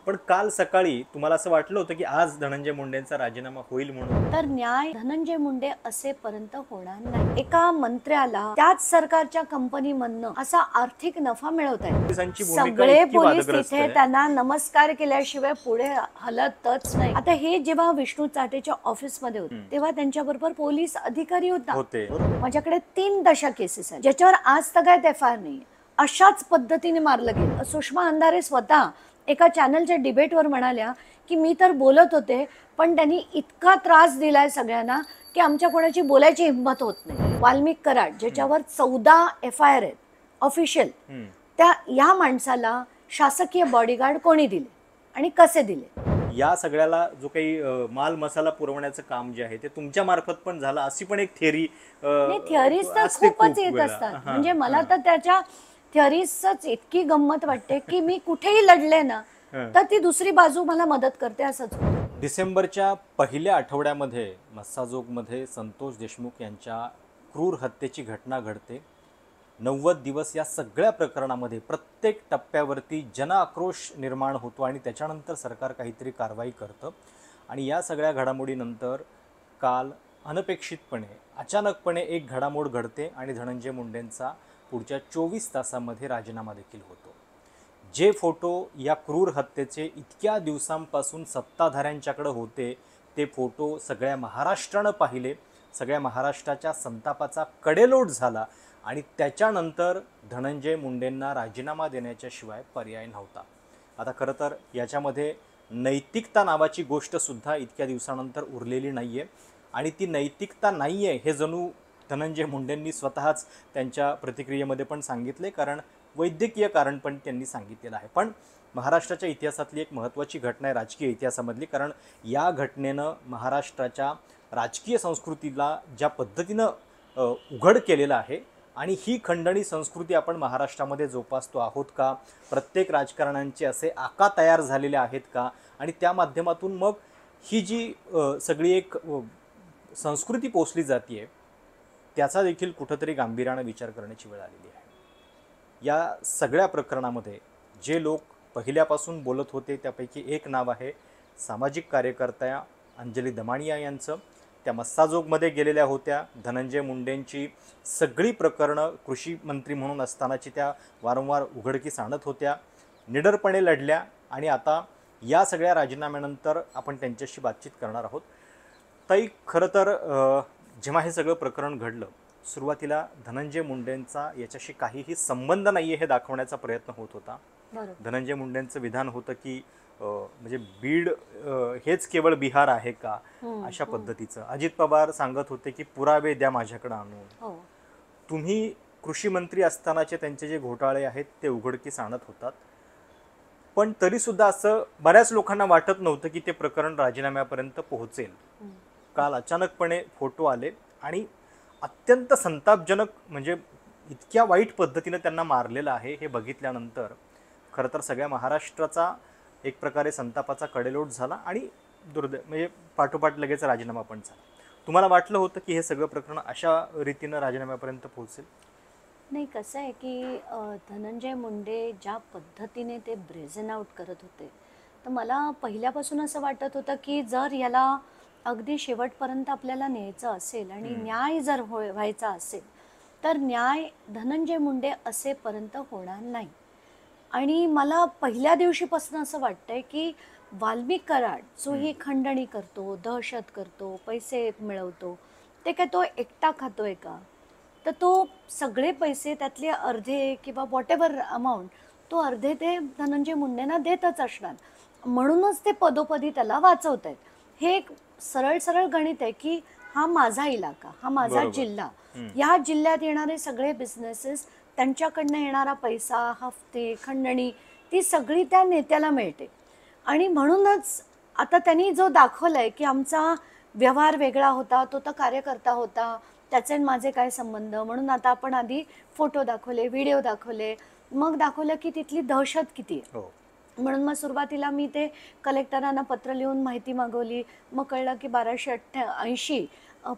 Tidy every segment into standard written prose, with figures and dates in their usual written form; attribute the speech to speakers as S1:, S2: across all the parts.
S1: पण काल सकाळी तुम्हाला असं वाटलं होतं की आज धनंजय मुंडेंचा राजीनामा होईल म्हणून?
S2: तर न्याय धनंजय मुंडे असेपर्यंत होणार नाही. एका मंत्र्याला त्याच सरकारच्या कंपनीमधनं असा आर्थिक नफा मिळवत आहे.
S1: पोलिसांची भूमिका
S2: सगळे
S1: इतकी
S2: पोलीस
S1: वादग्रस्त
S2: तिथे
S1: आहे.
S2: त्यांना नमस्कार केल्याशिवाय पुढे हलतच नाही. आता हे जेव्हा विष्णू चाटेच्या ऑफिसमध्ये होते तेव्हा त्यांच्याबरोबर पोलीस अधिकारी होता.
S1: होते
S2: माझ्याकडे 3 दशा केसेस आहेत ज्याच्यावर आज तगायत एफआयआर नाही. अशाच पद्धतीने मारलं गेलं. सुषमा अंधारे स्वतः एका चॅनलच्या डिबेटवर म्हणाल्या की मी तर बोलत होते पण त्यांनी इतका त्रास दिलाय सगळ्यांना की आमच्या कोणाची बोलायची हिंमत होत नाही. वाल्मिक कराड ज्याच्यावर 14 एफआयआर आहेत ऑफिशियल, त्या या माणसाला शासकीय बॉडीगार्ड कोणी दिले आणि कसे दिले?
S1: या सगळ्याला जो काही माल मसाला पुरवण्याचं काम जे आहे ते तुमच्या मार्फत पण झालं अशी पण एक थिअरी
S2: थिअरीज तर खूपच येत असतात. म्हणजे मला तर त्याच्या थिअरीजच इतकी गंमत वाटते की मी कुठेही लढले ना तर ती दुसरी बाजू मला मदत करते असंच होतं.
S1: डिसेंबरच्या पहिल्या आठवड्यामध्ये मस्साजोगमध्ये संतोष देशमुख यांच्या क्रूर हत्येची घटना घडते. 90 दिवस या सगळ्या प्रकरणामध्ये प्रत्येक टप्प्यावरती जनआक्रोश निर्माण होतो आणि त्याच्यानंतर सरकार काहीतरी कारवाई करतं. आणि या सगळ्या घडामोडीनंतर काल अनपेक्षितपणे अचानकपणे एक घडामोड घडते आणि धनंजय मुंडेंचा पुढच्या 24 तासामध्ये राजीनामा देखील होतो. जे फोटो या क्रूर हत्येचे इतक्या दिवसांपासून सत्ताधाऱ्यांच्याकडे होते ते फोटो सगळ्या महाराष्ट्रानं पाहिले. सगळ्या महाराष्ट्राच्या संतापाचा कडेलोट झाला आणि त्याच्यानंतर धनंजय मुंडेंना राजीनामा देण्याच्या शिवाय पर्याय नव्हता. आता खरं तर याच्यामध्ये नैतिकता नावाची गोष्टसुद्धा इतक्या दिवसानंतर उरलेली नाही आहे आणि ती नैतिकता नाही आहे हे जणू धनंजय मुंडेंनी स्वतःच त्यांच्या प्रतिक्रियेमध्ये पण सांगितले, कारण वैद्यकीय कारण पण त्यांनी सांगितलेलं आहे. पण महाराष्ट्राच्या इतिहासातली एक महत्त्वाची घटना आहे राजकीय इतिहासामधली, कारण या घटनेनं महाराष्ट्राच्या राजकीय संस्कृतीला ज्या पद्धतीनं उघड केलेलं आहे आणि ही खंडणी संस्कृती आपण महाराष्ट्रामध्ये जोपासतो आहोत का? प्रत्येक राजकारण्यांचे असे आका तयार झालेले आहेत का? आणि त्या माध्यमातून मग ही जी सगळी एक संस्कृती पोचली जाते त्याचा देखील कुठंतरी गांभीर्यानं विचार करण्याची वेळ आलेली आहे. या सगळ्या प्रकरणामध्ये जे लोक पहिल्यापासून बोलत होते त्यापैकी एक नाव आहे सामाजिक कार्यकर्त्या अंजली दमानिया यांचं. त्या मस्साजोगमध्ये गेलेल्या होत्या. धनंजय मुंडेंची सगळी प्रकरणं कृषी मंत्री म्हणून असतानाची त्या वारंवार उघडकीस आणत होत्या, निडरपणे लढल्या आणि आता या सगळ्या राजीनाम्यानंतर आपण त्यांच्याशी बातचीत करणार आहोत. ताई, खरं तर जेव्हा हे सगळं प्रकरण घडलं सुरुवातीला धनंजय मुंडेंचा याच्याशी काहीही संबंध नाही आहे हे दाखवण्याचा प्रयत्न होत होता. धनंजय मुंडेंचं विधान होतं की म्हणजे बीड हेच केवळ बिहार आहे का अशा पद्धतीचं. अजित पवार सांगत होते की पुरावे द्या माझ्याकडे आणून. तुम्ही कृषी मंत्री असतानाचे त्यांचे जे घोटाळे आहेत ते उघडकीस आणत होतात, पण तरीसुद्धा असं बऱ्याच लोकांना वाटत नव्हतं की ते प्रकरण राजीनाम्यापर्यंत पोहोचेल. काल अचानकपणे फोटो आले आणि अत्यंत संतापजनक, म्हणजे इतक्या वाईट पद्धतीनं त्यांना मारलेलं आहे हे बघितल्यानंतर खरं तर सगळ्या महाराष्ट्राचा एक प्रकारे संतापाचा कडेलोट झाला आणि म्हणजे पाठोपाठ लगेच राजीनामा पण झाला. तुम्हाला वाटलं होतं की हे सगळं प्रकरण अशा रीतीनं राजीनाम्यापर्यंत पोहोचेल?
S2: नाही, कसं आहे की धनंजय मुंडे ज्या पद्धतीने ते ब्रेझन आउट करत होते तर मला पहिल्यापासून असं वाटत होतं की जर याला अगदी शेवटपर्यंत आपल्याला न्यायचं असेल आणि न्याय जर व्हायचा असेल तर न्याय धनंजय मुंडे असेपर्यंत होणार नाही. आणि मला पहिल्या दिवशीपासून असं वाटतंय की वाल्मिक कराड जो ही खंडणी करतो, दहशत करतो, पैसे मिळवतो, ते काय तो एकटा खातोय का? तर तो सगळे पैसे त्यातले अर्धे किंवा व्हॉटेवर अमाऊंट तो अर्धे ते धनंजय मुंडेंना देतच असणार. म्हणूनच ते पदोपदी त्याला वाचवत आहेत. हे एक सरळ सरळ गणित आहे की हा माझा इलाका, हा माझा जिल्हा, या जिल्ह्यात येणारे सगळे बिझनेसेस, त्यांच्याकडनं येणारा पैसा, हफ्ते, खंडणी, ती सगळी त्या नेत्याला मिळते. आणि म्हणूनच आता त्यांनी जो दाखवलाय की आमचा व्यवहार वेगळा होता, तो तर कार्यकर्ता होता, त्याचे माझे काय संबंध, म्हणून आता आपण आधी फोटो दाखवले, व्हिडिओ दाखवले, मग दाखवलं की तिथली दहशत किती आहे. म्हणून मग सुरुवातीला मी ते कलेक्टरांना पत्र लिहून माहिती मागवली. मग कळलं की 1280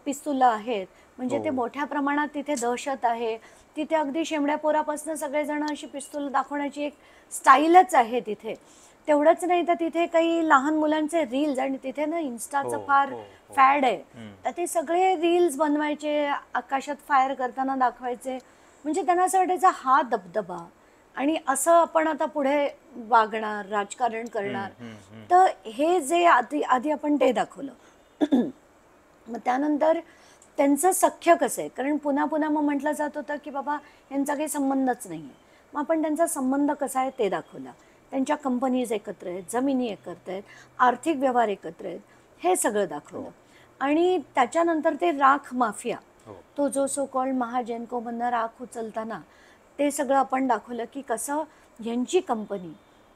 S2: पिस्तुलं आहेत, म्हणजे ते मोठ्या प्रमाणात तिथे दहशत आहे. तिथे अगदी शेमड्या पोरापासून सगळेजण अशी पिस्तूल दाखवण्याची एक स्टाईलच आहे तिथे. तेवढंच नाही तर तिथे काही लहान मुलांचे रील्स, आणि तिथे ना इन्स्टाचं फार फॅड आहे, तर ते सगळे रील्स बनवायचे, आकाशात फायर करताना दाखवायचे. म्हणजे त्यांना असं वाटायचं हा दबदबा, आणि असं आपण आता पुढे वागणार, राजकारण करणार. तर हे जे आधी आधी आपण ते दाखवलं. मग त्यानंतर त्यांचं सख्य कसं आहे, कारण पुन्हा पुन्हा मग म्हटलं जात होतं की बाबा यांचा काही संबंधच नाही आहे. मग आपण त्यांचा संबंध कसा आहे ते दाखवला. त्यांच्या कंपनीज एकत्र आहेत, जमिनी एकत्र आहेत, आर्थिक व्यवहार एकत्र आहेत, हे सगळं दाखवलं. आणि त्याच्यानंतर ते राख माफिया, तो जो सो कॉल्ड महाजेनकोमधनं राख उचलताना ते सगळं आपण दाखवलं की कसं ह्यांची कंपनी,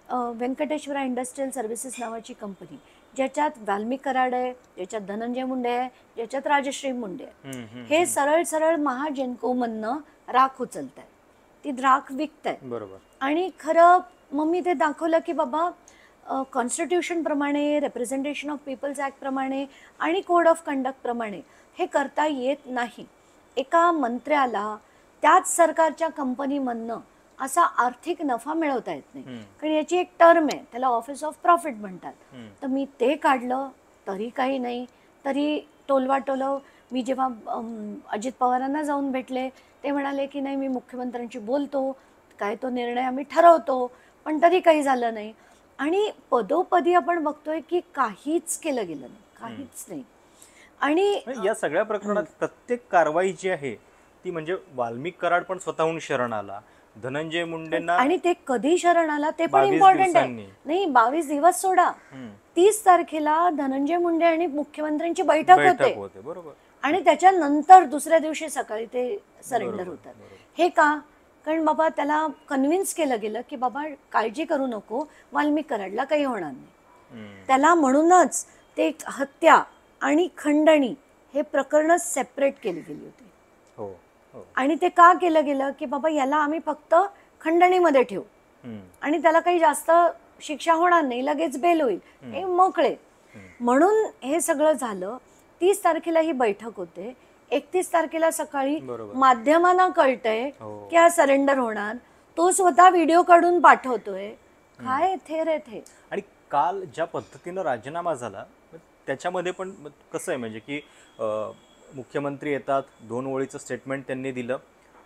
S2: व्यंकटेश्वरा इंडस्ट्रियल सर्व्हिसेस नावाची कंपनी, ज्याच्यात वाल्मिक कराड आहे, ज्याच्यात धनंजय मुंडे आहे, ज्याच्यात राजश्री मुंडे आहे, हे सरळ सरळ महाजेनकोमधनं राख उचलत आहे, ती राख विकत आहे.
S1: बरोबर.
S2: आणि खरं मग मी ते दाखवलं की बाबा कॉन्स्टिट्यूशन प्रमाणे, रिप्रेझेंटेशन ऑफ पीपल्स ॲक्ट प्रमाणे आणि कोड ऑफ कंडक्ट प्रमाणे हे करता येत नाही. एका मंत्र्याला त्याच सरकारच्या कंपनीमधनं असा आर्थिक नफा मिळवता येत नाही, कारण याची एक टर्म आहे, त्याला ऑफिस ऑफ प्रॉफिट म्हणतात. तर मी ते काढलं तरी काही नाही, तरी टोलवाटोलव. मी जेव्हा अजित पवारांना जाऊन भेटले, ते म्हणाले की नाही मी मुख्यमंत्र्यांशी बोलतो, काय तो निर्णय आम्ही ठरवतो, पण तरी काही झालं नाही. आणि पदोपदी आपण बघतोय की काहीच केलं गेलं नाही, काहीच नाही. आणि
S1: या सगळ्या प्रकरणात प्रत्येक कारवाई जी आहे ती म्हणजे वाल्मिक कराड पण स्वतःहून शरण आला, धनंजय मुंडेंना,
S2: आणि ते कधी शरण आला ते पण
S1: 22
S2: इम्पॉर्टंट आहे.
S1: दिवसांनी.
S2: नाही, 22 दिवस सोडा, 30 तारखेला धनंजय मुंडे आणि मुख्यमंत्र्यांची बैठक होते,
S1: बरोबर.
S2: आणि त्याच्यानंतर दुसऱ्या दिवशी सकाळी ते सरेंडर होतात. हे का? कारण बाबा त्याला कन्व्हिन्स केलं गेलं की बाबा काळजी करू नको, वाल्मिक कराडला काही होणार नाही. त्याला म्हणूनच ते हत्या आणि खंडणी हे प्रकरण सेपरेट केली गेली होती. आणि ते का केलं गेलं की बाबा याला आम्ही फक्त खंडणीमध्ये ठेवू, आणि त्याला काही जास्त शिक्षा होणार नाही, लगेच बेल होईल, हे मोकळे. म्हणून हे सगळं झालं. 30 तारखेला ही बैठक होते. 31 तारखेला सकाळी माध्यमांना कळतंय की हा सरेंडर होणार. तो स्वतः व्हिडिओ काढून पाठवतोय. काय थे रे थे.
S1: आणि काल ज्या पद्धतीनं राजीनामा झाला त्याच्यामध्ये पण कसं आहे म्हणजे की मुख्यमंत्री येतात, 2 ओळीचं स्टेटमेंट त्यांनी दिलं,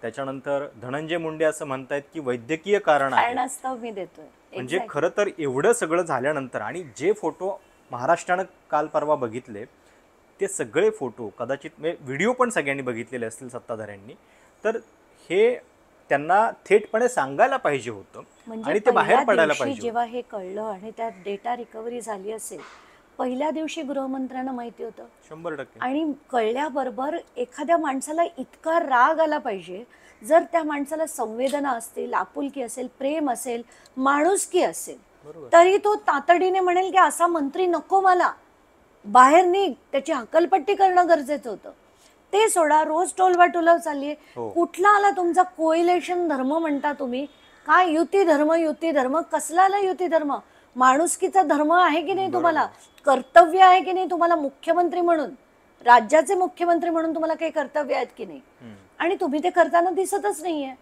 S1: त्याच्यानंतर धनंजय मुंडे असं म्हणतायत की वैद्यकीय कारण आहे,
S2: कारणास्तव मी देतोय.
S1: म्हणजे खरं तर एवढं सगळं झाल्यानंतर आणि जे फोटो महाराष्ट्रानं काल परवा बघितले ते सगळे फोटो कदाचित व्हिडिओ पण सगळ्यांनी बघितलेले असतील सत्ताधाऱ्यांनी, तर हे त्यांना थेटपणे सांगायला पाहिजे होतं आणि ते बाहेर पडायला पाहिजे.
S2: जेव्हा हे कळलं आणि त्यात डेटा रिकव्हरी झाली असेल, पहिल्या दिवशी गृहमंत्र्यांना माहिती होतं
S1: 100%.
S2: आणि कळल्याबरोबर एखाद्या माणसाला इतका राग आला पाहिजे, जर त्या माणसाला संवेदना असतील, आपुलकी असेल, प्रेम असेल, माणुसकी असेल, तरी तो तातडीने म्हणेल की असा मंत्री नको मला, बाहेर निघ. त्याची हकलपट्टी करणं गरजेचं होतं. ते सोडा, रोज टोलवाटोलव चालली. कुठला आला तुमचा कोइलेशन धर्म म्हणता तुम्ही? काय युती धर्म, युती धर्म कसला आला युती धर्म? माणुसकीचा धर्म आहे की नाही तुम्हाला? कर्तव्य आहे की नाही तुम्हाला? मुख्यमंत्री म्हणून, राज्याचे मुख्यमंत्री म्हणून तुम्हाला काही कर्तव्य आहेत की नाही? आणि तुम्ही ते करताना दिसतच नाहीये.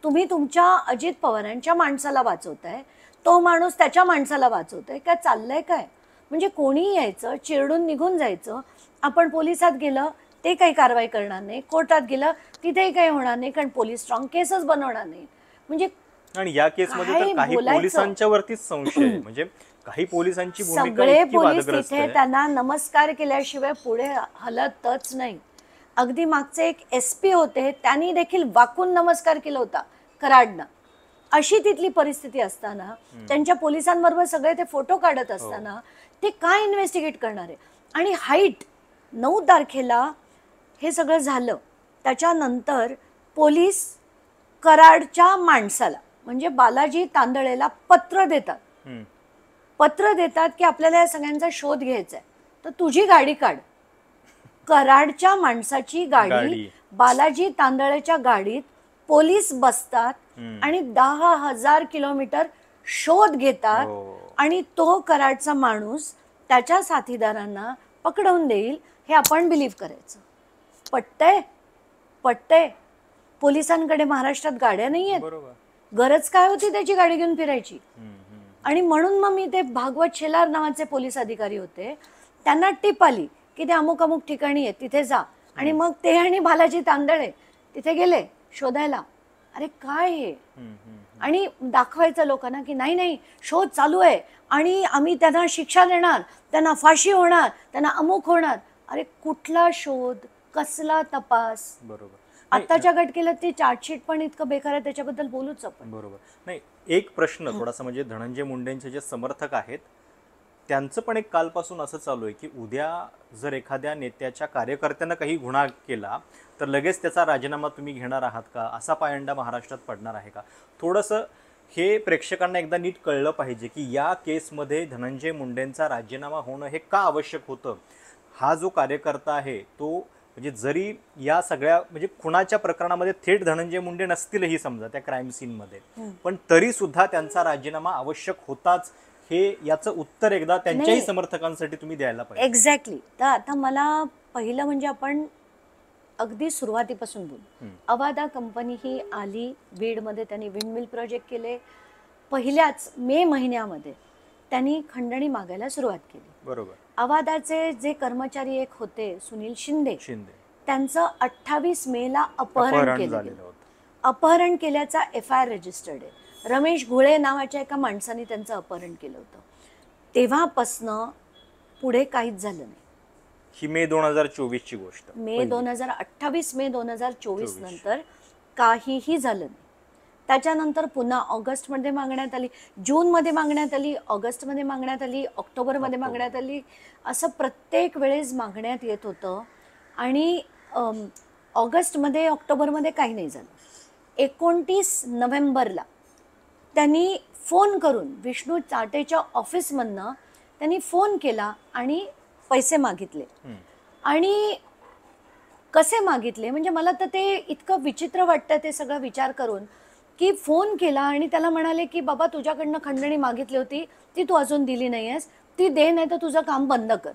S2: तुम्ही तुमच्या अजित पवारांच्या माणसाला वाचवताय, तो माणूस त्याच्या माणसाला वाचवतोय. काय चाललंय काय? म्हणजे कोणी यायचं, चिरडून निघून जायचं. आपण पोलिसात गेलं ते काही कारवाई करणार नाही, कोर्टात गेलं तिथेही काही होणार नाही, कारण पोलीस स्ट्रॉंग केसच बनवणार नाही. म्हणजे
S1: आणि या केसमध्ये तर काही पोलिसांच्या वरतीच संशय आहे, म्हणजे काही पोलिसांची भूमिका
S2: सगळे
S1: इतकी
S2: पोलीस
S1: वादग्रस्त
S2: तिथे
S1: आहे.
S2: त्यांना नमस्कार केल्याशिवाय पुढे हलतच नाही. अगदी मागचे एक SP होते, त्यांनी देखील वाकून नमस्कार केला होता कराडनं. अशी तिथली परिस्थिती असताना, त्यांच्या पोलिसांबरोबर सगळे ते फोटो काढत असताना ते काय इन्व्हेस्टिगेट करणार आहे? आणि हाईट 9 तारखेला हे सगळं झालं. त्याच्यानंतर पोलीस कराडच्या माणसाला म्हणजे बालाजी तांदळेला पत्र देतात की आपल्याला या सगळ्यांचा शोध घ्यायचा आहे, तर तुझी गाडी काढ. कराडच्या माणसाची गाडी बालाजी तांदळेच्या गाडीत पोलीस बसतात आणि 10,000 किलोमीटर शोध घेतात, आणि तो कराडचा माणूस त्याच्या साथीदारांना पकडवून देईल हे आपण बिलीव्ह करायचं. पटतंय? पोलिसांकडे महाराष्ट्रात गाड्या नाही आहेत, गरज काय होती त्याची गाडी घेऊन फिरायची? आणि म्हणून मग मी ते भागवत शेलार नावाचे पोलीस अधिकारी होते, त्यांना टीप आली की ते अमुक अमुक ठिकाणी आहे, तिथे जा. आणि मग ते आणि बालाजी तांदळे तिथे गेले शोधायला. अरे काय हे, आणि दाखवायचं लोकांना की नाही नाही शोध चालू आहे आणि आम्ही त्यांना शिक्षा देणार, त्यांना फाशी होणार, त्यांना अमुक होणार. अरे कुठला शोध, कसला तपास?
S1: बरोबर.
S2: आत्ताच्या घटकेला ती चार्जशीट पण इतकं बेकार आहे, त्याच्याबद्दल बोलूच आपण.
S1: बरोबर. नाही, एक प्रश्न थोडासा, म्हणजे धनंजय मुंडेंचे जे समर्थक आहेत त्यांचं पण एक कालपासून असं चालू आहे की उद्या जर एखाद्या नेत्याच्या कार्यकर्त्यांना काही गुन्हा केला तर लगेच त्याचा राजीनामा तुम्ही घेणार आहात का, असा पायंडा महाराष्ट्रात पडणार आहे का? थोडंसं हे प्रेक्षकांना एकदा नीट कळलं पाहिजे की या केसमध्ये धनंजय मुंडेंचा राजीनामा होणं हे का आवश्यक होतं. हा जो कार्यकर्ता आहे तो, म्हणजे जरी या सगळ्या म्हणजे खुनाच्या प्रकरणामध्ये थेट धनंजय मुंडे नसतीलही समजा त्या क्राईम सीनमध्ये, पण तरी सुद्धा त्यांचा राजीनामा आवश्यक होताच, हे याचं उत्तर एकदा त्यांच्याही समर्थकांसाठी तुम्ही द्यायला पाहिजे.
S2: एक्झॅक्टली. तर आता मला पहिलं म्हणजे आपण अगदी सुरुवातीपासून बोलू. अवादा कंपनी ही आली बीडमध्ये, त्यांनी विंडमिल प्रोजेक्ट केले. पहिल्याच मे महिन्यामध्ये त्यांनी खंडणी मागायला सुरुवात केली.
S1: बरोबर.
S2: अवादाचे जे कर्मचारी एक होते सुनील शिंदे, त्यांचं 28 मेला अपहरण केलं गेलं. अपहरण केल्याचा FIR रजिस्टर्ड आहे. रमेश घोळे नावाच्या एका माणसाने त्यांचं अपहरण केलं होतं. तेव्हापासनं पुढे काहीच झालं नाही.
S1: ही मे 2024ची गोष्ट.
S2: मे 28 मे 2024 नंतर काहीही झालं नाही. त्याच्यानंतर पुन्हा ऑगस्टमध्ये मागण्यात आली, जूनमध्ये मागण्यात आली, ऑगस्टमध्ये मागण्यात आली, ऑक्टोबरमध्ये मागण्यात आली. असं प्रत्येक वेळेस मागण्यात येत होतं. आणि ऑगस्टमध्ये ऑक्टोबरमध्ये काही नाही झालं. 29 नोव्हेंबरला त्यांनी फोन करून विष्णू चाटेच्या ऑफिसमधनं त्यांनी फोन केला आणि पैसे मागितले. आणि कसे मागितले म्हणजे मला तर ते इतकं विचित्र वाटतं ते सगळं विचार करून, की फोन केला आणि त्याला म्हणाले की बाबा तुझ्याकडनं खंडणी मागितली होती, ती तू अजून दिली नाही आहेस, ती दे नाही तर तुझं काम बंद कर.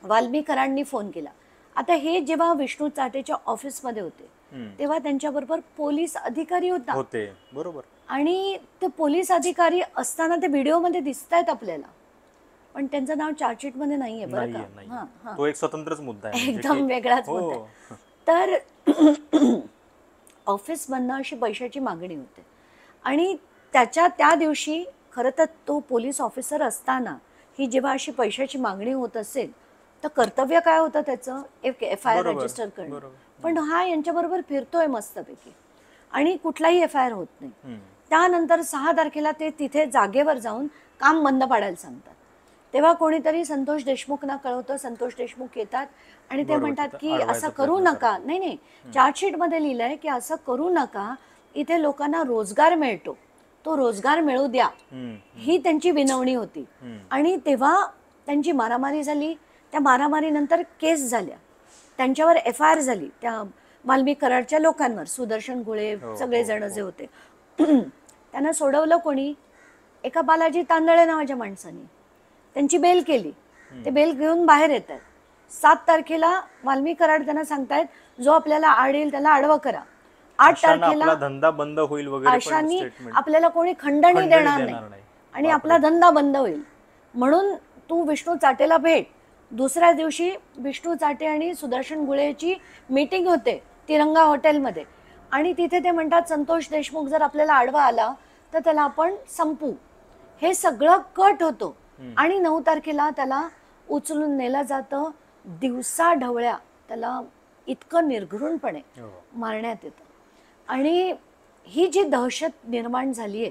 S2: वाल्मीकरांनी फोन केला. आता हे जेव्हा विष्णू चाटेच्या ऑफिसमध्ये होते तेव्हा त्यांच्याबरोबर पोलीस अधिकारी होते.
S1: बरोबर.
S2: आणि ते पोलीस अधिकारी असताना ते व्हिडिओमध्ये दिसत आहेत आपल्याला, पण त्यांचं नाव चार्जशीटमध्ये नाहीये बरं का.
S1: तो एक स्वतंत्रच मुद्दा आहे,
S2: एकदम वेगळाच मुद्दा आहे. तर ऑफिसमधनं अशी पैशाची मागणी होते. आणि त्या दिवशी खरं तर तो पोलीस ऑफिसर असताना ही जेव्हा अशी पैशाची मागणी होत असेल तर कर्तव्य काय होतं त्याचं, एक FIR रजिस्टर करणं. पण हा यांच्याबरोबर फिरतोय मस्तपैकी आणि कुठलाही FIR होत नाही. त्यानंतर 6 तारखेला ते तिथे जागेवर जाऊन काम बंद पाडायला सांगतात. तेव्हा कोणीतरी संतोष देशमुखना कळवतं. संतोष देशमुख येतात आणि ते म्हणतात की असं करू नका. नाही, चार्जशीटमध्ये लिहिलंय की असं करू नका, इथे लोकांना रोजगार मिळतो, तो रोजगार मिळू द्या, ही त्यांची विनवणी होती. आणि तेव्हा त्यांची मारामारी झाली. त्या मारामारीनंतर केस झाल्या, त्यांच्यावर FIR झाली त्या वाल्मी कराडच्या लोकांवर, सुदर्शन घोळे सगळेजण जे होते. त्यांना सोडवलं कोणी, एका बालाजी तांदळे नावाच्या माणसाने. त्यांची बेल केली, ते बेल घेऊन बाहेर येत आहेत. 7 तारखेला वाल्मी कराड त्यांना सांगतायत जो आपल्याला आडेल त्याला आडवं करा. 8 तारखेला
S1: धंदा बंद होईल वगैरे,
S2: अशाने आपल्याला कोणी खंडणी देणार नाही आणि आपला धंदा बंद होईल, म्हणून तू विष्णू चाटेला भेट. दुसऱ्या दिवशी विष्णू चाटे आणि सुदर्शन घुळेची मीटिंग होते तिरंगा हॉटेलमध्ये. आणि तिथे ते म्हणतात संतोष देशमुख जर आपल्याला आडवा आला तर त्याला आपण संपू. हे सगळं कट होतं. आणि 9 तारखेला त्याला उचलून नेलं जातं. दिवसा ढवळ्या त्याला इतकं निर्घृणपणे मारण्यात येतं. आणि ही जी दहशत निर्माण झाली आहे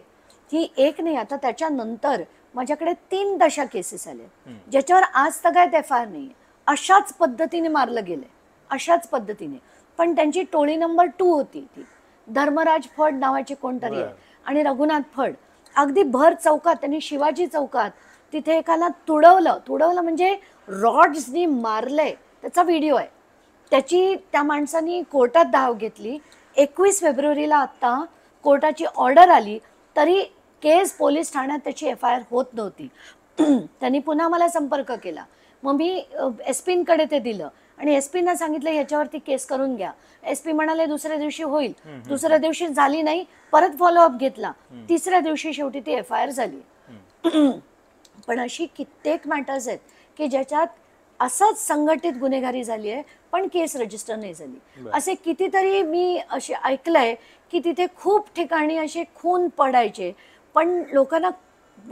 S2: ती एक नाही, आता त्याच्यानंतर माझ्याकडे 3 तशा केसेस आल्या ज्याच्यावर आज तगायत FIR नाही. अशाच पद्धतीने मारलं गेलंय, अशाच पद्धतीने. पण त्यांची टोळी नंबर 2 होती, ती धर्मराज फड नावाचे कोणतरी आहे आणि रघुनाथ फड. अगदी भर चौकात त्यांनी, शिवाजी चौकात तिथे एकाला तुडवलं म्हणजे रॉड्सनी मारलंय. त्याचा व्हिडिओ आहे. त्याची त्या माणसानी कोर्टात धाव घेतली. 21 फेब्रुवारीला आत्ता कोर्टाची ऑर्डर आली तरी केस पोलीस ठाण्यात त्याची FIR होत नव्हती. त्यांनी पुन्हा मला संपर्क केला. मग मी SP-कडे ते दिलं आणि SP-ना सांगितलं याच्यावरती केस करून घ्या. SP म्हणाले दुसऱ्या दिवशी होईल. दुसऱ्या दिवशी झाली नाही, परत फॉलोअप घेतला. तिसऱ्या दिवशी शेवटी ती FIR झाली. पण अशी कित्येक मॅटर्स आहेत की ज्याच्यात असंच संघटित गुन्हेगारी झाली आहे पण केस रजिस्टर नाही झाली. असे कितीतरी मी असे ऐकलंय की तिथे खूप ठिकाणी असे खून पडायचे पण लोकांना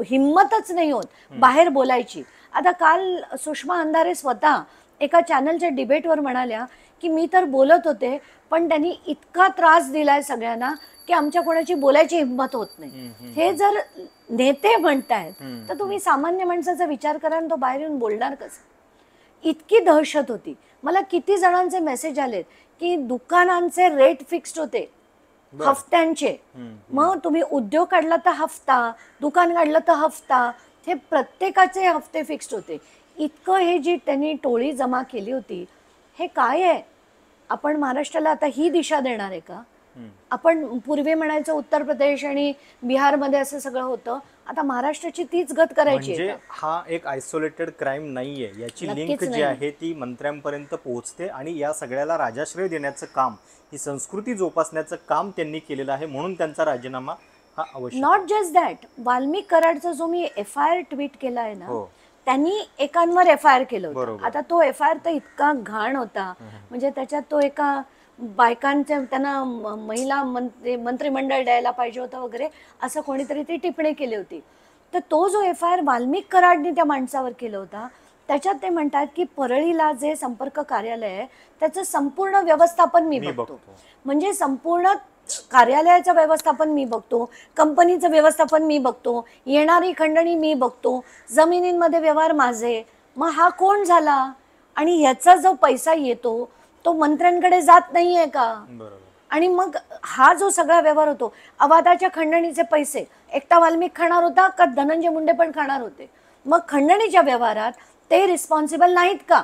S2: हिंमतच नाही होत बाहेर बोलायची. आता काल सुषमा अंधारे स्वतः एका चॅनलच्या डिबेटवर म्हणाल्या की मी तर बोलत होते पण त्यांनी इतका त्रास दिलाय सगळ्यांना की आमच्या कोणाची बोलायची हिंमत होत नाही. हे जर नेते म्हणतायत तर तुम्ही सामान्य माणसाचा विचार करा आणि तो बाहेर येऊन बोलणार कसं. इतकी दहशत होती. मला किती जणांचे मेसेज आलेत की दुकानांचे रेट फिक्स्ड होते हफ्त्यांचे. मग तुम्ही उद्योग काढला तर हफ्ता, दुकान काढलं तर हफ्ता, हे प्रत्येकाचे हफ्ते फिक्स्ड होते. इतकं हे जी त्यांनी टोळी जमा केली होती हे काय आहे. आपण महाराष्ट्राला आता ही दिशा देणार आहे का. आपण पूर्वी म्हणायचं उत्तर प्रदेश आणि बिहारमध्ये असं सगळं होतं, आता महाराष्ट्राची तीच गत करायची आहे
S1: म्हणजे हा एक आयसोलेटेड क्राईम नाहीये, याची
S2: नक्कीच
S1: लिंक जी
S2: नाही.
S1: आहे ती मंत्र्यांपर्यंत पोहोचते आणि या सगळ्याला राजाश्रय देण्याचं काम, ही संस्कृती जोपासण्याचं काम त्यांनी केलेलं आहे, म्हणून त्यांचा राजीनामा हा आवश्यक.
S2: नॉट जस्ट दॅट, वाल्मिक कराडचा जो मी FIR ट्विट केला आहे ना,
S1: हो.
S2: त्यांनी एकांवर FIR केलं होतं.
S1: बरोबर.
S2: आता तो FIR तर इतका घाण होता, म्हणजे त्याच्यात तो एका बायकांच्या त्यांना महिला मंत्रिमंडळ द्यायला पाहिजे होतं वगैरे असं कोणीतरी ती टिप्पणी केली होती. तर तो जो FIR वाल्मिक कराडने त्या माणसावर केला होता त्याच्यात ते म्हणतात की परळीला जे संपर्क कार्यालय आहे त्याचं संपूर्ण व्यवस्थापन मी बघतो. म्हणजे संपूर्ण कार्यालयाचं व्यवस्थापन मी बघतो, कंपनीचं व्यवस्थापन मी बघतो, येणारी खंडणी मी बघतो, जमिनींमध्ये व्यवहार माझे. मग हा कोण झाला. आणि ह्याचा जो पैसा येतो तो मंत्र्यांकडे जात नाहीये का. आणि मग हा जो सगळा व्यवहार होतो, अवाधाच्या खंडणीचे पैसे एकटा वाल्मिक खाणार होता का धनंजय मुंडे पण खाणार होते. मग खंडणीच्या व्यवहारात ते रिस्पॉन्सिबल नाहीत का.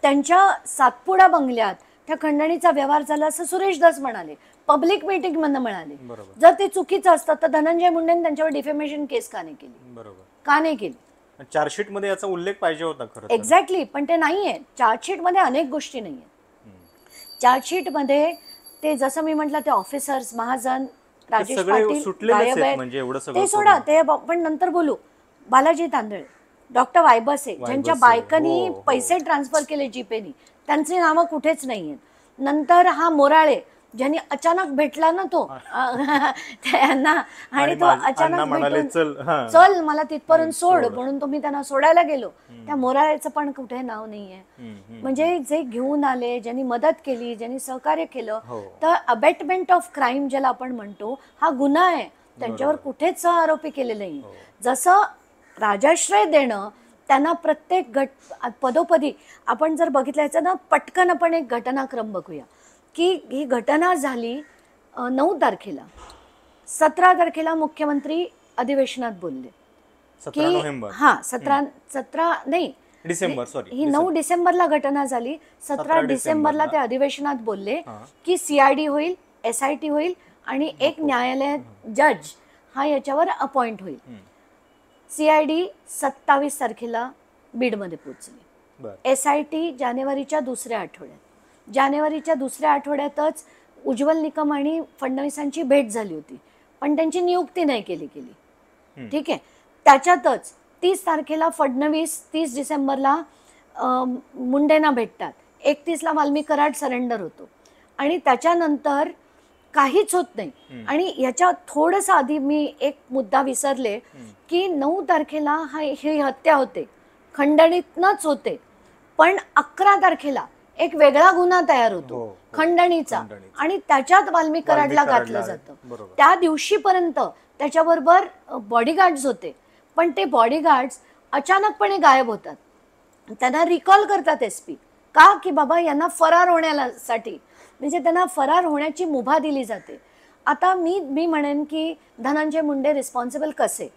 S2: त्यांच्या सातपुडा बंगल्यात त्या खंडणीचा व्यवहार झाला असं सुरेश दास म्हणाले, पब्लिक मीटिंग मधनं म्हणाले. जर ते चुकीचं असतं तर धनंजय मुंडेंनी त्यांच्यावर डिफेमेशन केस का नाही केली. का नाही केली.
S1: चार्जशीट मध्ये याचा उल्लेख पाहिजे होता खरं.
S2: एक्झॅक्टली, पण ते नाहीये. चार्जशीट मध्ये अनेक गोष्टी नाहीये. चार्जशीट मध्ये ते जसं मी म्हटलं ते ऑफिसर्स, महाजन, राजेश पाटील गायब आहेत, ते सोडा, ते आपण नंतर बोलू. बालाजी तांदळे, डॉक्टर वायबसे, ज्यांच्या बायकांनी पैसे ट्रान्सफर केले जीपेनी, त्यांची नावं कुठेच नाहीयेत. नंतर हा मोराळे, ज्यांनी अचानक भेटला ना तो त्यांना, आणि तो अचानक भेटून चल मला तिथपर्यंत सोड म्हणून तुम्ही त्यांना सोडायला गेलो, त्या मोराळ्याचं पण कुठे नाव नाहीये. म्हणजे जे घेऊन आले, ज्यांनी मदत केली, ज्यांनी सहकार्य केलं, तर अबेटमेंट ऑफ क्राईम ज्याला आपण म्हणतो हा गुन्हा आहे, त्यांच्यावर कुठेच आरोपी केलेले नाही. जसं राजाश्रय देणं, त्यांना प्रत्येक पदोपदी आपण जर बघितलं ना, पटकन आपण एक घटनाक्रम बघूया की ही घटना झाली 9 तारखेला. 17 तारखेला मुख्यमंत्री अधिवेशनात बोलले की हा 17 नाही
S1: डिसेंबर, सॉरी,
S2: ही 9 डिसेंबरला घटना झाली. 17 डिसेंबरला ते अधिवेशनात बोलले की CID होईल, SIT होईल आणि एक न्यायालय जज हा याच्यावर अपॉइंट होईल. CID 27 तारखेला बीडमध्ये पोहोचली. SIT जानेवारीच्या दुसऱ्या आठवड्यात. जानेवारीच्या दुसऱ्या आठवड्यातच उज्ज्वल निकम आणि फडणवीसांची भेट झाली होती, पण त्यांची नियुक्ती नाही केली. ठीक आहे. त्याच्यातच 30 तारखेला फडणवीस 30 डिसेंबरला मुंडेंना भेटतात. 31ला वाल्मिक कराड सरेंडर होतो आणि त्याच्यानंतर काहीच होत नाही. आणि याच्या थोडंसं आधी मी एक मुद्दा विसरले की 9 तारखेला ही हत्या होते, खंडणीतनच होते, पण 11 तारखेला एक वेगळा गुन्हा तयार होतो खंडणीचा, आणि त्याच्यात वाल्मिक कराडला घातलं जातं. त्या दिवशीपर्यंत त्याच्याबरोबर बॉडीगार्ड्स होते, पण ते बॉडीगार्ड्स अचानकपणे गायब होतात. त्यांना रिकॉल करतात SP का की बाबा यांना फरार होण्यासाठी, म्हणजे त्यांना फरार होण्याची मुभा दिली जाते. आता मी म्हणेन की धनंजय मुंडे रिस्पॉन्सिबल कसे.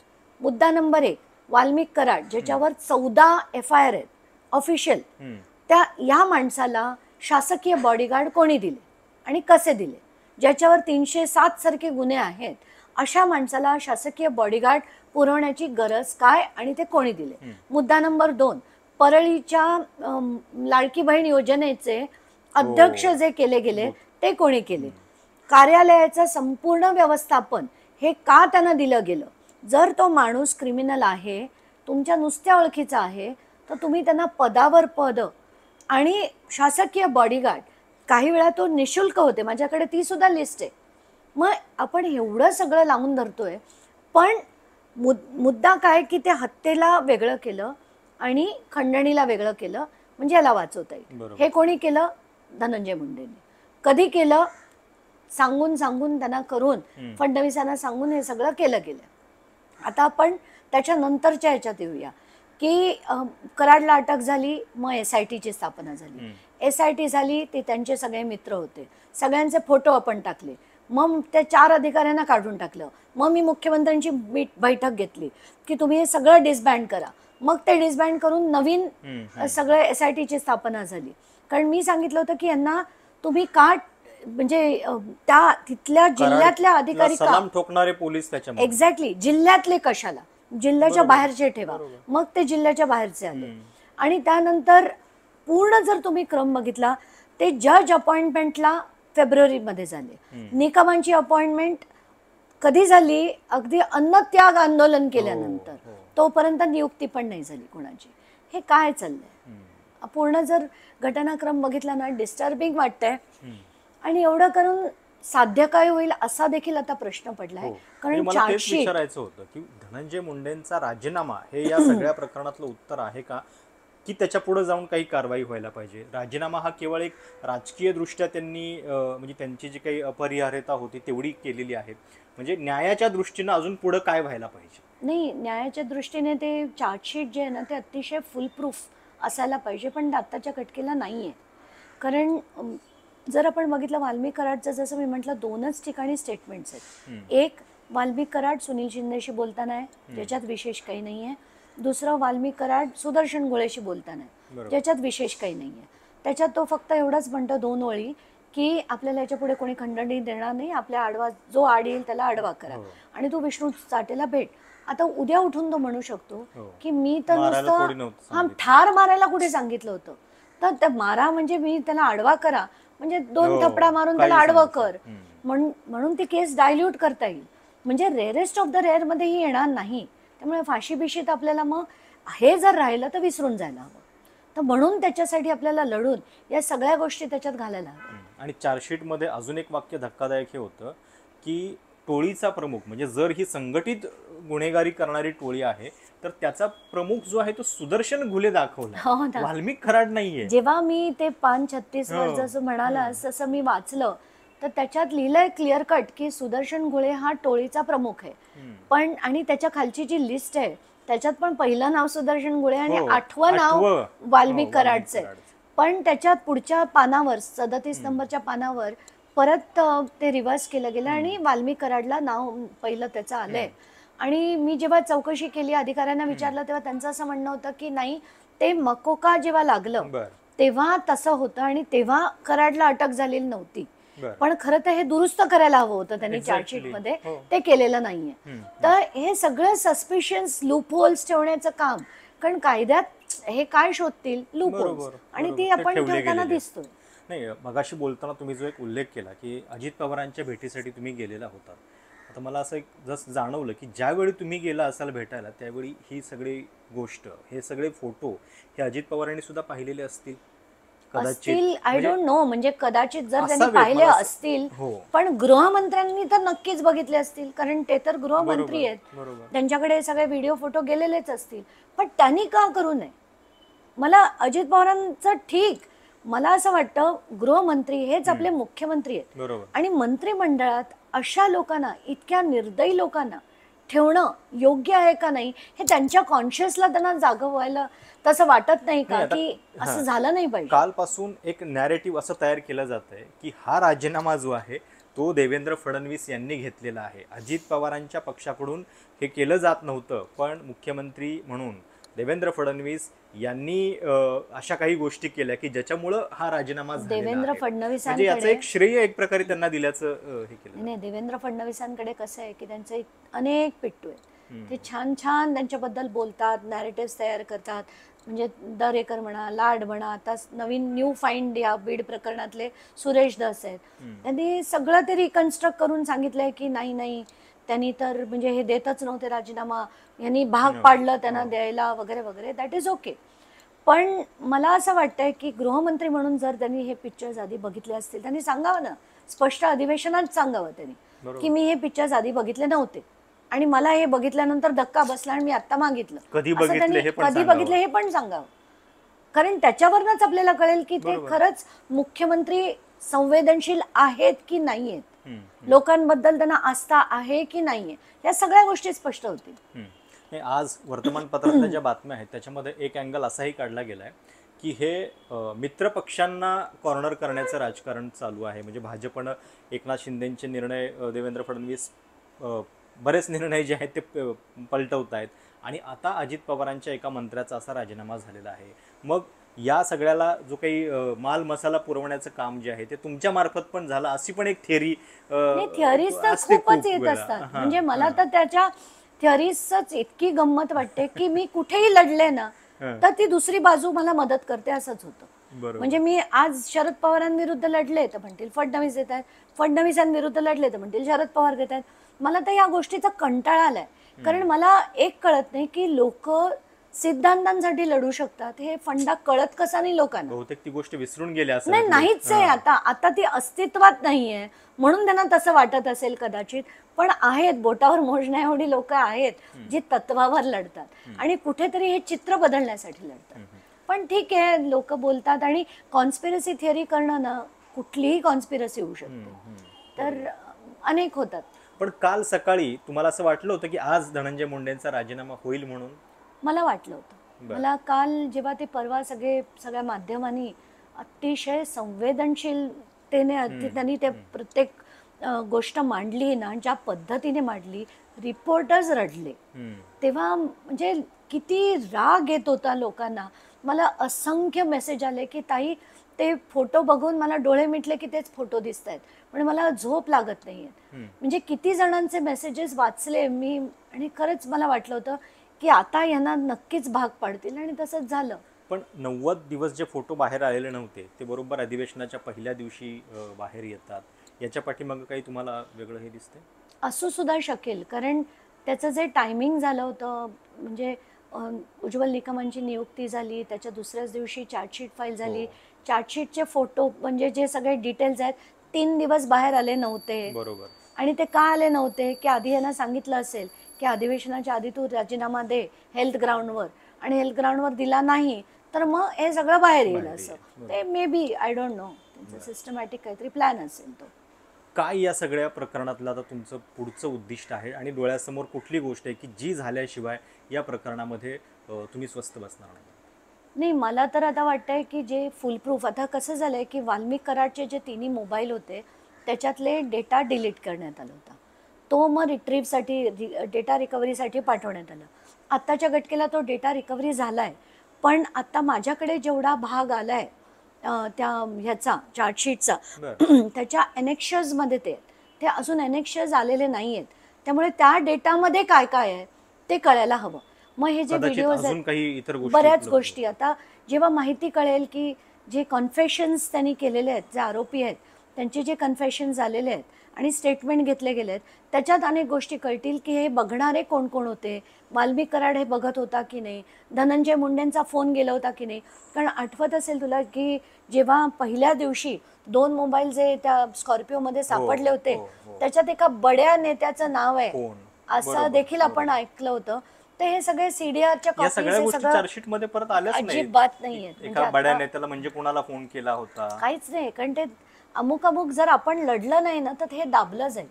S2: मुद्दा नंबर 1, वाल्मिक कराड ज्याच्यावर 14 FIR आहेत ऑफिशियल, या माणसाला शासकीय बॉडीगार्ड कोणी दिले आणि कसे दिले. ज्याच्यावर 307 सारखे गुन्हे आहेत अशा माणसाला शासकीय बॉडीगार्ड पुरवण्याची गरज काय आणि ते कोणी दिले. मुद्दा नंबर 2, परळीच्या लाडकी बहीण योजनेचे अध्यक्ष जे केले गेले ते कोणी केले. कार्यालयाचं संपूर्ण व्यवस्थापन हे का त्यांना दिलं गेलं जर तो माणूस क्रिमिनल आहे, तुमच्या नुसत्या ओळखीचा आहे, तर तुम्ही त्यांना पदावर पद आणि शासकीय बॉडीगार्ड, काही वेळा तो निशुल्क होते, माझ्याकडे ती सुद्धा लिस्ट आहे. मग आपण एवढं सगळं लावून धरतोय, पण मुद्दा काय की ते हत्येला वेगळं केलं आणि खंडणीला वेगळं केलं, म्हणजे याला वाचवता येईल.
S1: बरोबर.
S2: हे कोणी केलं? धनंजय मुंडेंनी. कधी केलं? सांगून सांगून त्यांना करून, फडणवीसांना सांगून हे सगळं केलं गेलं. आता आपण त्याच्यानंतरच्या ह्याच्यात येऊया की कराडला अटक झाली, मग SITची स्थापना झाली. SIT झाली, ते त्यांचे सगळे मित्र होते, सगळ्यांचे फोटो आपण टाकले, मग त्या 4 अधिकाऱ्यांना काढून टाकलं. मग मी मुख्यमंत्र्यांची बैठक घेतली की तुम्ही हे सगळं डिसबँड करा. मग ते डिसबँड करून नवीन सगळं SITची स्थापना झाली. कारण मी सांगितलं होतं की यांना तुम्ही का, म्हणजे त्या तिथल्या जिल्ह्यातल्या अधिकारी का,
S1: सलाम ठोकणारे पोलीस त्याच्यामध्ये.
S2: एक्झॅक्टली, जिल्ह्यातले कशाला, जिल्ह्याच्या बाहेरचे ठेवा. मग ते जिल्ह्याच्या बाहेरचे आले. आणि त्यानंतर पूर्ण जर तुम्ही क्रम बघितला, ते जज अपॉइंटमेंटला फेब्रुवारीमध्ये झाले, निकमांची अपॉइंटमेंट कधी झाली? अगदी अन्नत्याग आंदोलन केल्यानंतर. तोपर्यंत नियुक्ती पण नाही झाली कोणाची. हे काय चाललंय? पूर्ण जर घटनाक्रम बघितला ना, डिस्टर्बिंग वाटतंय. आणि एवढं करून साध्य काय होईल असा देखील आता प्रश्न पडलाय. कारण
S1: मला तेच
S2: चार्जशीट,
S1: विचारायचं होतं की धनंजय मुंडेंचा राजीनामा हे या सगळ्या प्रकरणातलं उत्तर आहे का, की त्याच्या पुढे जाऊन काही कारवाई व्हायला पाहिजे? राजीनामा हा केवळ एक राजकीय दृष्ट्या त्यांनी म्हणजे त्यांची जी काही अपरिहार्यता होती तेवढी केलेली आहे, म्हणजे न्यायाच्या दृष्टीनं अजून पुढे काय व्हायला पाहिजे?
S2: नाही, न्यायाच्या दृष्टीने ते चार्जशीट जे आहे ना, ते अतिशय फुल प्रूफ असायला पाहिजे, पण आत्ताच्या घटकेला नाही आहे. कारण जर आपण बघितलं वाल्मिक कराडचं, जसं मी म्हटलं, 2च ठिकाणी स्टेटमेंट्स आहेत. एक, वाल्मिक कराड सुनील शिंदेशी बोलताना आहे, ज्याच्यात विशेष काही नाही आहे. दुसरं, वाल्मिक कराड सुदर्शन घोळेशी बोलताना आहे, ज्याच्यात विशेष काही नाही आहे. त्याच्यात तो फक्त एवढंच म्हणतो 2 ओळी की आपल्याला याच्या पुढे कोणी खंडणी देणार नाही, आपल्या आडवा जो आड येईल त्याला आडवा करा, आणि तू विष्णू चाटेला भेट. आता उद्या उठून तो म्हणू शकतो की मी तर नुसतं ठार मारायला कुठे सांगितलं होतं, तर ते मारा म्हणजे मी त्याला आडवा करा, म्हणजे 2 थपडा मारून त्याला आडवं कर, म्हणून ती केस डायल्यूट करता येईल. म्हणजे रेअरेस्ट ऑफ द रेअर मध्ये ही येणार नाही. त्यामुळे फाशी बिशीत आपल्याला मग हे जर राहिलं तर विसरून जायला हवं. तर म्हणून त्याच्यासाठी आपल्याला लढून या सगळ्या गोष्टी त्याच्यात घालायला हव्या.
S1: आणि चार्जशीटमध्ये अजून एक वाक्य धक्कादायक हे होतं की टोळीचा प्रमुख, म्हणजे जर ही संघटित गुन्हेगारी करणारी टोळी आहे तर त्याचा प्रमुख जो आहे तो सुदर्शन घुले दाखवला, वाल्मिक कराड नाहीये.
S2: जेव्हा मी ते 536 वर जसं म्हणालास तसं मी वाचलं, तर त्याच्यात लिहिलंय क्लिअर कट की सुदर्शन घुले हा टोळीचा प्रमुख आहे. पण आणि त्याच्या खालची जी लिस्ट आहे त्याच्यात पण पहिलं नाव सुदर्शन घुले आणि 8वं नाव वाल्मिक कराडचं आहे. पण त्याच्यात पुढच्या पानावर 37 नंबरच्या पानावर परत ते रिव्हर्स केलं गेलं आणि वाल्मिक कराडला नाव पहिलं त्याचं आलंय. आणि मी जेव्हा चौकशी केली, अधिकाऱ्यांना विचारलं, तेव्हा त्यांचं असं म्हणणं होतं की नाही, ते मकोका जेव्हा लागलं तेव्हा तसं होतं आणि तेव्हा कराडला अटक झालेली नव्हती. पण खरं तर हे दुरुस्त करायला हवं होतं त्यांनी चार्जशीट मध्ये, ते केलेलं नाहीये. तर हे सगळं सस्पिशियन्स लूपहोल्स ठेवण्याचं काम, कारण कायद्यात हे काय शोधतील? लूपहोल्स, आणि ती आपण ठेवताना दिसतोय.
S1: नाही, मगाशी बोलताना तुम्ही जो एक उल्लेख केला की अजित पवारांच्या भेटीसाठी तुम्ही गेलेला होता, आता मला असं एक जसं जाणवलं की ज्यावेळी तुम्ही गेला असाल भेटायला त्यावेळी ही सगळी गोष्ट, हे सगळे फोटो हे अजित पवारांनी सुद्धा पाहिलेले असतील
S2: कदाचित. आय डोंट नो, म्हणजे कदाचित जर त्यांनी पाहिले असतील, पण गृहमंत्र्यांनी तर नक्कीच बघितले असतील, कारण ते तर गृहमंत्री आहेत, त्यांच्याकडे सगळे व्हिडिओ फोटो गेलेलेच असतील. पण त्यांनी का करू नये? मला अजित पवारांचं ठीक, मला असं वाटतं गृहमंत्री हेच आपले मुख्यमंत्री आहेत, आणि मंत्रिमंडळात अशा लोकांना, इतक्या निर्दयी लोकांना ठेवणं योग्य आहे का नाही हे त्यांच्या कॉन्शियसला त्यांना जागवायला तसं वाटत नाही का की असं झालं नाही पाहिजे?
S1: कालपासून एक नॅरेटिव्ह असं तयार केलं जात आहे की हा राजीनामा जो आहे तो देवेंद्र फडणवीस यांनी घेतलेला आहे, अजित पवारांच्या पक्षाकडून हे केलं जात नव्हतं, पण मुख्यमंत्री म्हणून देवेंद्र फडणवीस यांनी अशा काही गोष्टी केल्या की ज्याच्यामुळं हा राजीनामा झालेला आहे.
S2: देवेंद्र फडणवीसांकडे
S1: याचं एक श्रेय एक प्रकारे त्यांना दिल्याचं हे केलं.
S2: नाही, देवेंद्र फडणवीसांकडे कसं आहे की त्यांचे अनेक पिट्टू आहेत, ते छान छान त्यांच्याबद्दल बोलतात, नॅरेटिव्ह तयार करतात. म्हणजे दरेकर म्हणा, लाड म्हणा, आता नवीन न्यू फाइंड या बीड प्रकरणातले सुरेश धस आहेत, त्यांनी सगळं ते रिकन्स्ट्रक्ट करून सांगितलंय की नाही नाही, त्यांनी तर म्हणजे हे देतच नव्हते राजीनामा, यांनी भाग पाडलं त्यांना द्यायला वगैरे वगैरे, दॅट इज ओके. पण मला असं वाटतंय की गृहमंत्री म्हणून जर त्यांनी हे पिक्चर्स आधी बघितले असतील, त्यांनी सांगावं ना, स्पष्ट अधिवेशनात सांगावं त्यांनी की मी हे पिक्चर्स आधी बघितले नव्हते आणि मला हे बघितल्यानंतर धक्का बसला आणि मी आता मागितलं.
S1: कधी
S2: असं
S1: बघितले
S2: त्यांनी
S1: हे पण
S2: कधी
S1: सांगावं.
S2: बघितले हे पण सांगावं. कारण त्याच्यावरनच आपल्याला कळेल की ते खरंच मुख्यमंत्री संवेदनशील आहेत की नाहीयेत, लोकांबद्दल त्यांना आस्था आहे की नाहीये, या सगळ्या गोष्टी स्पष्ट होतील.
S1: नाही, आज वर्तमानपत्रातल्या ज्या बातम्या आहेत त्याच्यामध्ये एक अँगल असाही काढला गेला आहे की हे मित्रपक्षांना कॉर्नर करण्याचं राजकारण चालू आहे. म्हणजे भाजपनं एकनाथ शिंदेंचे निर्णय, देवेंद्र फडणवीस बरेच निर्णय जे आहेत ते पलटवत आहेत आणि आता अजित पवारांच्या एका मंत्र्याचा असा राजीनामा झालेला आहे. मग या सगळ्याला जो काही माल मसाला पुरवण्याचं काम जे आहे ते तुमच्या मार्फत पण झालं, अशी पण एक थिअरी
S2: थिअरीज तर खूपच येत असतात. म्हणजे मला तर त्याच्या थिअरीजच इतकी गंमत वाटते की मी कुठेही लढले ना तर ती दुसरी बाजू मला मदत करते, असंच होतं. म्हणजे मी आज शरद पवारांविरुद्ध लढले तर म्हणतील फडणवीस देत आहेत, फडणवीसांविरुद्ध लढले तर म्हणतील शरद पवार देत आहेत. मला तर या गोष्टीचा कंटाळा आलाय, कारण मला एक कळत नाही की लोक सिद्धांतांसाठी लढू शकतात, हे फंडा कळत कसा नाही लोकांना.
S1: बहुतेक ती गोष्ट विसरून गेल्या असं
S2: नाही, नाहीच आहे आता. आता ती अस्तित्वात नाहीये म्हणून त्यांना तसं वाटत असेल कदाचित. पण आहेत, बोटावर मोजण्या एवढी लोक आहेत जी तत्वावर लढतात आणि कुठेतरी हे चित्र बदलण्यासाठी लढतात. पण ठीक आहे, लोक बोलतात आणि कॉन्स्पिरसी थिअरी करणं ना, कुठलीही कॉन्स्पिरसी होऊ शकते, तर अनेक होतात.
S1: पण काल सकाळी तुम्हाला असं वाटलं होतं की आज धनंजय मुंडेंचा राजीनामा होईल म्हणून?
S2: मला वाटलं होतं. मला काल जेव्हा ते परवा सगळ्या माध्यमांनी अतिशय संवेदनशीलतेने त्यांनी ते प्रत्येक गोष्ट मांडली ना, ज्या पद्धतीने मांडली, रिपोर्टर्स रडले, तेव्हा म्हणजे किती राग येत होता लोकांना. मला असंख्य मेसेज आले की ताई, ते फोटो बघून मला डोळे मिटले की तेच फोटो दिसत आहेत, पण मला झोप लागत नाहीये. म्हणजे किती जणांचे मेसेजेस वाचले मी आणि खरंच मला वाटलं होतं की आता यांना नक्कीच भाग पाडतील आणि तसंच झालं.
S1: पण 90 दिवस जे फोटो बाहेर आलेले नव्हते ते बरोबर अधिवेशनाच्या पहिल्या दिवशी बाहेर येतात, याच्या पाठीमागं काही तुम्हाला वेगळं हे दिसतंय?
S2: असू सुद्धा शकेल, कारण त्याचं जे टायमिंग झालं होतं, म्हणजे उज्ज्वल निकमांची नियुक्ती झाली, त्याच्या दुसऱ्याच दिवशी चार्जशीट फाईल झाली. चार्जशीटचे फोटो म्हणजे जे सगळे डिटेल्स आहेत 3 दिवस बाहेर आले नव्हते.
S1: बरोबर.
S2: आणि ते का आले नव्हते की आधी यांना सांगितलं असेल की अधिवेशनाच्या आधी तू राजीनामा दे हेल्थ ग्राउंडवर, आणि हेल्थ ग्राउंडवर दिला नाही तर मग हे सगळं बाहेर येईल असं. ते may be, I don't know, त्यांचं सिस्टमॅटिक काहीतरी प्लॅन असेल तो.
S1: काय या सगळ्या प्रकरणातलं आता तुमचं पुढचं उद्दिष्ट आहे आणि डोळ्यासमोर कुठली गोष्ट आहे की जी झाल्याशिवाय या प्रकरणामध्ये तुम्ही स्वस्थ बसणार नाही?
S2: नाही, मला तर आता वाटतंय की जे फुलप्रूफ, आता कसं झालंय की वाल्मिक कराडचे जे तिन्ही मोबाईल होते त्याच्यातले डेटा डिलीट करण्यात आला होता. तो मग रिट्रीव्हसाठी, डेटा रिकव्हरीसाठी पाठवण्यात आला. आत्ताच्या घटकेला तो डेटा रिकव्हरी झालाय, पण आता माझ्याकडे जेवढा भाग आलाय त्या ह्याचा चार्जशीटचा त्याच्या एनेक्शर्समध्ये ते अजून एनेक्शर्स आलेले नाही आहेत. त्यामुळे त्या डेटामध्ये काय काय आहे ते कळायला हवं. मग हे जे व्हिडिओज आहेत, बऱ्याच गोष्टी, आता जेव्हा माहिती कळेल की जे कन्फेशन्स त्यांनी केलेले आहेत, जे आरोपी आहेत त्यांचे जे कन्फेशन्स झालेले आहेत आणि स्टेटमेंट घेतले गेले आहेत, त्याच्यात अनेक गोष्टी कळतील की हे बघणारे कोण कोण होते, वाल्मिक कराड हे बघत होता की नाही, धनंजय मुंडेंचा फोन गेला होता की नाही. कारण आठवत असेल तुला की जेव्हा पहिल्या दिवशी 2 मोबाईल जे त्या स्कॉर्पिओमध्ये सापडले होते त्याच्यात एका बड्या नेत्याचं नाव आहे असं देखील आपण ऐकलं होतं. तर हे सगळे सीडीआरच्या कॉपीज, हे सगळं
S1: चार्जशीटमध्ये परत आल्याच नाही,
S2: अजिबात नाहीये.
S1: एका बड्या नेत्याला म्हणजे कोणाला फोन केला होता
S2: काहीच नाही, कारण ते अमुक जर आपण लढलं नाही ना तर हे दाबलं जाईल.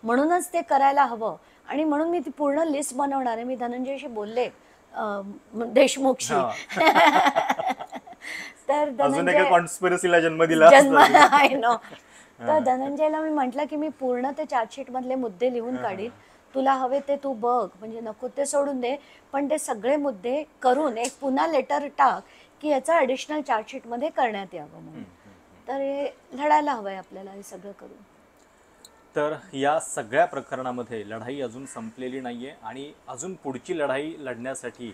S2: म्हणूनच ते करायला हवं आणि म्हणून मी ती पूर्ण लिस्ट बनवणार आहे. मी धनंजयशी बोलले, देशमुखशी. तर
S1: कॉन्स्पिरसीला जन्म दिला.
S2: I know. तर धनंजयला मी म्हटलं की मी पूर्ण ते चार्जशीट मधले मुद्दे लिहून काढीन, तुला हवे ते तू बघ, म्हणजे नको ते सोडून दे, पण ते सगळे मुद्दे करून एक पुन्हा लेटर टाक की याचा ॲडिशनल चार्जशीटमध्ये करण्यात यावं म्हणून. तर हे लढायला हवंय आपल्याला हे सगळं करून.
S1: तर या सगळ्या प्रकरणामध्ये लढाई अजून संपलेली नाहीये आणि अजून पुढची लढाई लढण्यासाठी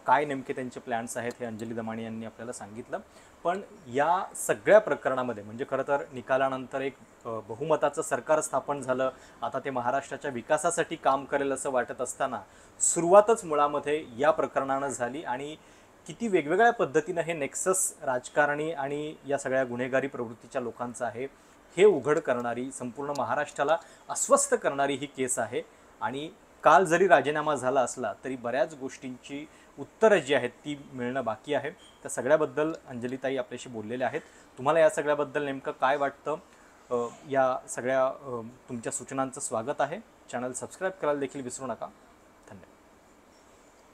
S1: काय नेमके त्यांचे प्लॅन्स आहेत हे अंजली दमाणी यांनी आपल्याला सांगितलं. पण या सगळ्या प्रकरणामध्ये म्हणजे खरं तर निकालानंतर एक बहुमताचं सरकार स्थापन झालं. आता ते महाराष्ट्राच्या विकासासाठी काम करेल असं वाटत असताना सुरुवातच मुळामध्ये या प्रकरणानं झाली आणि किती वेगवेगळ्या पद्धतीनं हे नेक्सस राजकारणी आणि या सगळ्या गुन्हेगारी प्रवृत्तीच्या लोकांचं आहे हे उघड करणारी, संपूर्ण महाराष्ट्राला अस्वस्थ करणारी ही केस आहे. आणि काल जरी राजीनामा झाला असला तरी बऱ्याच गोष्टींची उत्तरं जी आहेत ती मिळणं बाकी आहे. त्या सगळ्याबद्दल अंजलीताई आपल्याशी बोललेल्या आहेत. तुम्हाला या सगळ्याबद्दल नेमकं काय वाटतं? या सगळ्या तुमच्या सूचनांचं स्वागत आहे. चॅनल सबस्क्राईब करायला देखील विसरू नका.